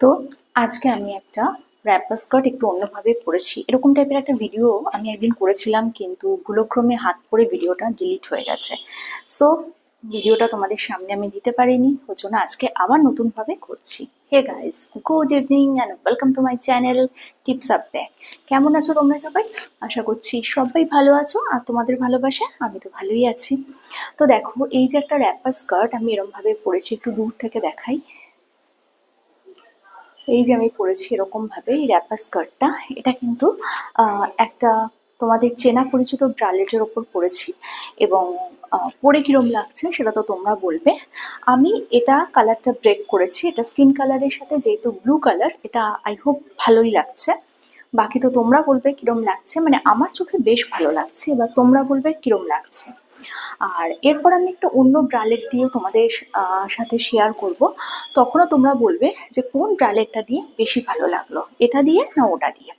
তো আজকে আমি একটা র্যাপার স্কার্ট একটু অন্যভাবে পরেছি। এরকম টাইপের একটা ভিডিও আমি একদিন করেছিলাম, কিন্তু ভুলক্রমে হাত পড়ে ভিডিওটা ডিলিট হয়ে গেছে। সো ভিডিওটা তোমাদের সামনে আমি দিতে পারিনি, ওর জন্য আজকে আবার নতুনভাবে করছি। Hey guys, good evening and welcome to my channel tips up back. কেমন আছো তোমরা সবাই? আশা করছি সবাই ভালো আছো, আর তোমাদের ভালোবাসা আমি তো ভালোই আছি। তো দেখো, এই যে একটা র্যাপার স্কার্ট আমি এরকম ভাবে পরেছি, একটু দূর থেকে দেখাই। এই যে আমি পরেছি এরকম ভাবে এই র্যাপার স্কার্টটা, এটা কিন্তু একটা তোমাদের চেনা পরিচিত ব্রালেটের ওপর পরেছি। এবং পরে কিরম লাগছে সেটা তো তোমরা বলবে। আমি এটা কালারটা ব্রেক করেছি, এটা স্কিন কালারের সাথে যেহেতু ব্লু কালার, এটা আই হোপ ভালোই লাগছে। বাকি তো তোমরা বলবে কিরম লাগছে, মানে আমার চোখে বেশ ভালো লাগছে, এবার তোমরা বলবে কিরম লাগছে। আর এরপর আমি একটা অন্য ব্রালেট দিয়ে তোমাদের সাথে শেয়ার করব। তখনও তোমরা বলবে যে কোন ব্রালেটটা দিয়ে বেশি ভালো লাগলো, এটা দিয়ে না ওটা দিয়ে।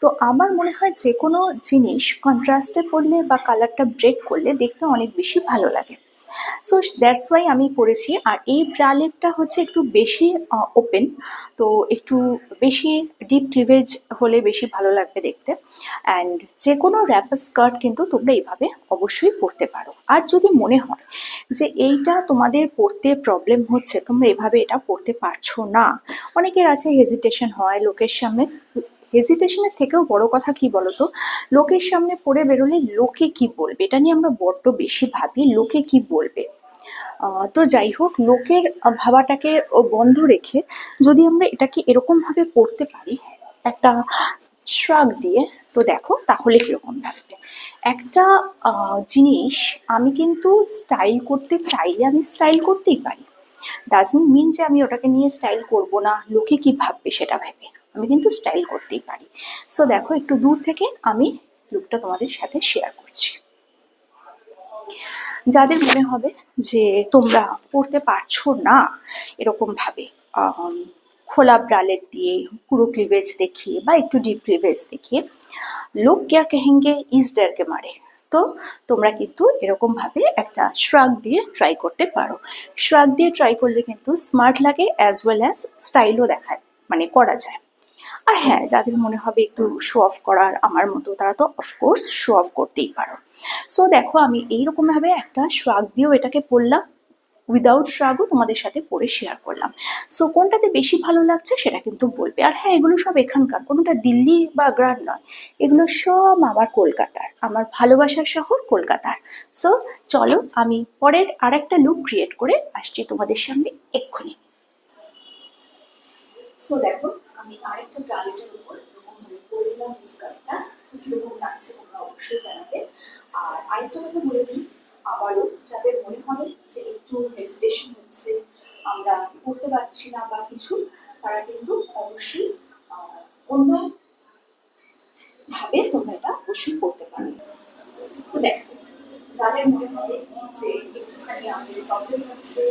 তো আমার মনে হয় যে কোনো জিনিস কন্ট্রাস্টে পড়লে বা কালারটা ব্রেক করলে দেখতে অনেক বেশি ভালো লাগে। সো দ্যাটস ওয়াই আমি পরেছি। আর এই ব্রালেটটা হচ্ছে একটু বেশি ওপেন, তো একটু বেশি ডিপ ক্লিভেজ হলে বেশি ভালো লাগবে দেখতে। অ্যান্ড যে কোনো র্যাপার স্কার্ট কিন্তু তোমরা এইভাবে অবশ্যই পরতে পারো। আর যদি মনে হয় যে এইটা তোমাদের পরতে প্রবলেম হচ্ছে, তোমরা এভাবে এটা পরতে পারছো না, অনেকের আছে হেজিটেশন হয় লোকের সামনে। হেজিটেশনের থেকেও বড় কথা কি বলতো, লোকের সামনে পড়ে বেরোলে লোকে কি বলবে, এটা নিয়ে আমরা বড্ড বেশি ভাবি, লোকে কি বলবে। তো যাই হোক, লোকের ভাবাটাকে বন্ধ রেখে যদি আমরা এটাকে এরকম ভাবে পড়তে পারি একটা শ্রাগ দিয়ে, তো দেখো তাহলে কিরকম লাগবে। একটা জিনিস আমি কিন্তু স্টাইল করতে চাইলে আমি স্টাইল করতেই পারি। ডাজন্ট মিন যে আমি ওটাকে নিয়ে স্টাইল করব না, লোকে কি ভাববে সেটা ভেবে। আমি কিন্তু স্টাইল করতেই পারি। সো দেখো, একটু দূর থেকে আমি লুকটা তোমাদের সাথে শেয়ার করছি। যাদের মনে হবে যে তোমরা পড়তে পারছো না এরকম ভাবে, খোলা ব্রালেট দিয়ে পুরো ক্লিভেজ দেখিয়ে বা একটু ডিপ ক্লিভেজ দেখিয়ে, লোক ক্যা কহেঙ্গে ইস ডর কে মারে, তো তোমরা কিন্তু এরকম ভাবে একটা শ্রাগ দিয়ে ট্রাই করতে পারো। শ্রাগ দিয়ে ট্রাই করলে কিন্তু স্মার্ট লাগে অ্যাজ ওয়েল অ্যাজ স্টাইলও দেখায়, মানে করা যায়। আর হ্যাঁ, যাদের মনে হবে একটু শো অফ করার আমার মতো, তারা তো অফকোর্স শো অফ করতেই পারো। সো দেখো, আমি এইরকম ভাবে একটা শ্রাগ দিয়েও এটাকে পরলাম, উইদাউট শ্রাগও তোমাদের সাথে পরে শেয়ার করলাম। সো কোনটাতে বেশি ভালো লাগছে সেটা কিন্তু বলবে। আর হ্যাঁ, এগুলো সব এখানকার, কোনোটা দিল্লি বা আগ্রার নয়, এগুলো সব আমার কলকাতার, আমার ভালোবাসার শহর কলকাতার। সো চলো, আমি পরের আরেকটা লুক ক্রিয়েট করে আসছি তোমাদের সামনে এক্ষুনি। সো দেখো, আমি আরেকটা ব্রালেটের উপর এরকম ভাবে পরে দিলাম স্কার্টটা, কিরকম লাগছে তোমরা অবশ্যই জানাবে। আর আরেকটা কথা বলে দিই আবারও, যাদের মনে হবে যে একটু হেজিটেশন হচ্ছে, আমরা করতে পারছি না বা কিছু, তারা কিন্তু অবশ্যই অন্য ভাবে তোমরা এটা অবশ্যই করতে পারো। তো দেখো, যাদের মনে হবে যে একটুখানি আমাদের প্রবলেম হচ্ছে,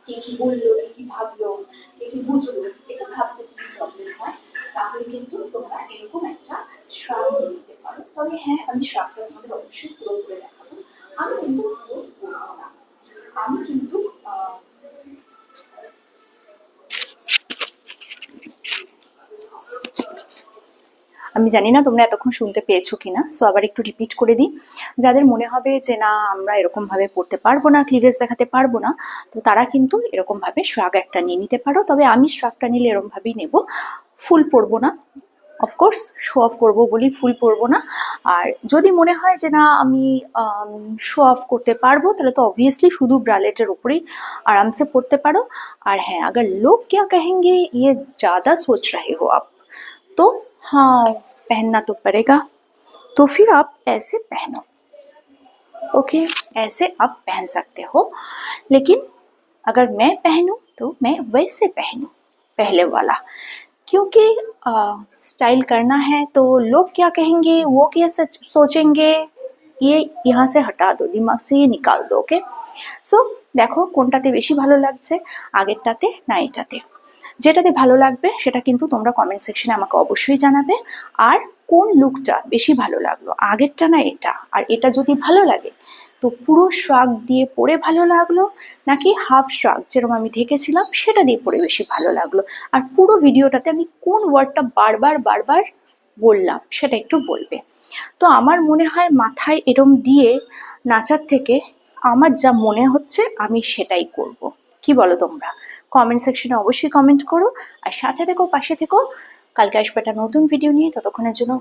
কে কি বললো, কে কি ভাবলো, কে কি বুঝলো, এটা ভাবতে যদি প্রবলেম হয়, তাহলে কিন্তু তোমরা এরকম একটা শ্রাগ নিয়ে নিতে পারো। তবে হ্যাঁ, আমি শ্রাগটা তোমাদের অবশ্যই পুরো করে দেখাবো। আমি কিন্তু পুরো করবো না, আমি কিন্তু আমি জানি না তোমরা এতক্ষণ শুনতে পেয়েছো কিনা, সো আবার একটু রিপিট করে দিই। যাদের মনে হবে যে না, আমরা এরকম ভাবে পড়তে পারবো না, ক্লিভেজ দেখাতে পারবো না, তো তারা কিন্তু এরকম ভাবে শ্রাগ একটা নিয়ে নিতে পারো। তবে আমি শ্রাগটা নিলে এরকম ভাবেই নেব, ফুল পরবো না। অফকোর্স শো অফ করবো বলি ফুল পরবো না। আর যদি মনে হয় যে না, আমি শো অফ করতে পারবো, তাহলে তো অবভিয়াসলি শুধু ব্রালেটের উপরেই আরামসে পড়তে পারো। আর হ্যাঁ, अगर लोग क्या कहेंगे ये ज्यादा सोच रहे हो आप, तो हाँ, पहनना तो पड़ेगा। तो फिर आप ऐसे पहनो। ओके, ऐसे आप पहन सकते हो, लेकिन अगर मैं पहनूं तो मैं वैसे पहनूं, पहले वाला। क्योंकि स्टाइल करना है तो लोग क्या कहेंगे, वो क्या सोचेंगे, ये यहाँ से हटा दो, दिमाग से ये निकाल दो। ओके, সো দেখো কোনটাতে বেশি ভালো লাগছে, আগেরটাতে না এটাতে। যেটাতে ভালো লাগবে সেটা কিন্তু তোমরা কমেন্ট সেকশনে আমাকে অবশ্যই জানাবে। আর কোন লুকটা বেশি ভালো লাগলো, আগেরটা না এটা, আর এটা যদি ভালো লাগে তো তো পুরো শ্রাগ দিয়ে পরে ভালো লাগলো নাকি হাফ শ্রাগ যেরকম আমি ঢেকেছিলাম সেটা দিয়ে পরে বেশি ভালো লাগলো, আর পুরো ভিডিওটাতে আমি কোন ওয়ার্ডটা বারবার বারবার বললাম সেটা একটু বলবে। তো আমার মনে হয় মাথায় এরম দিয়ে নাচার থেকে আমার যা মনে হচ্ছে আমি সেটাই করব। কি বলো তোমরা? কমেন্ট সেকশনে অবশ্যই কমেন্ট করো, আর সাথে থেকো, পাশে থেকো। কালকে আসবে একটা নতুন ভিডিও নিয়ে, ততক্ষণের জন্য